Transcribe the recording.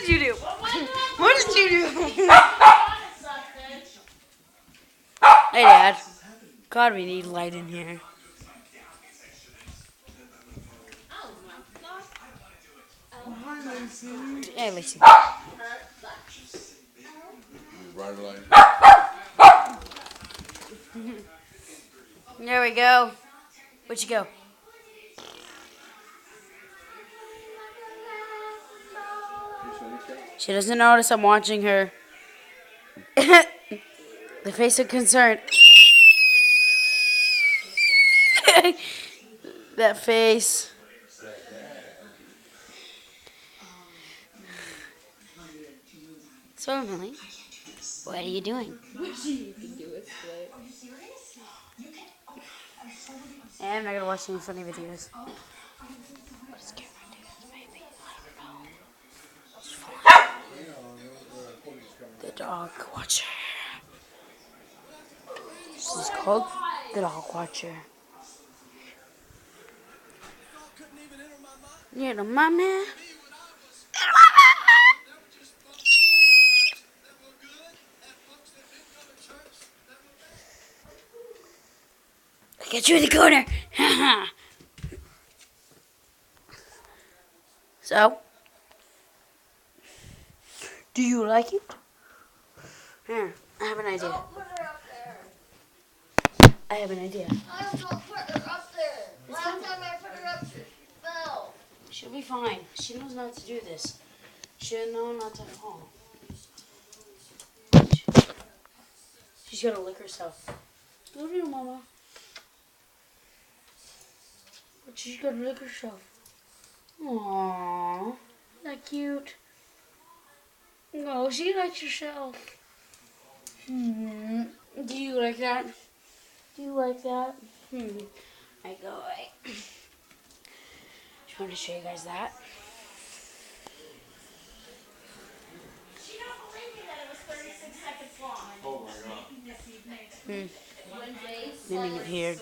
did you do? What did you do? Hey, Dad. God, we need light in here. Hey, Lacey. There we go. Where'd you go? She doesn't notice I'm watching her. The face of concern. That face. So, Emily, what are you doing? I'm not gonna watch any funny videos. What does Cameron do? Maybe. I don't know. The dog watcher. She's called the dog watcher. Little mama. I get you in the corner. So, do you like it? Here, I have an idea. Don't put her up there. I have an idea. I don't put her up there. Last time I put her up, she fell. She'll be fine. She knows not to do this. She'll know not to fall. She's gonna lick herself. Look at her, Mama. But she's gonna lick herself. Aww. That cute. No, she likes herself. Do you like that? Do you like that? I go away. Just wanted to show you guys that. She don't believe me that it was 36 seconds long. Oh my god. Leaving it here.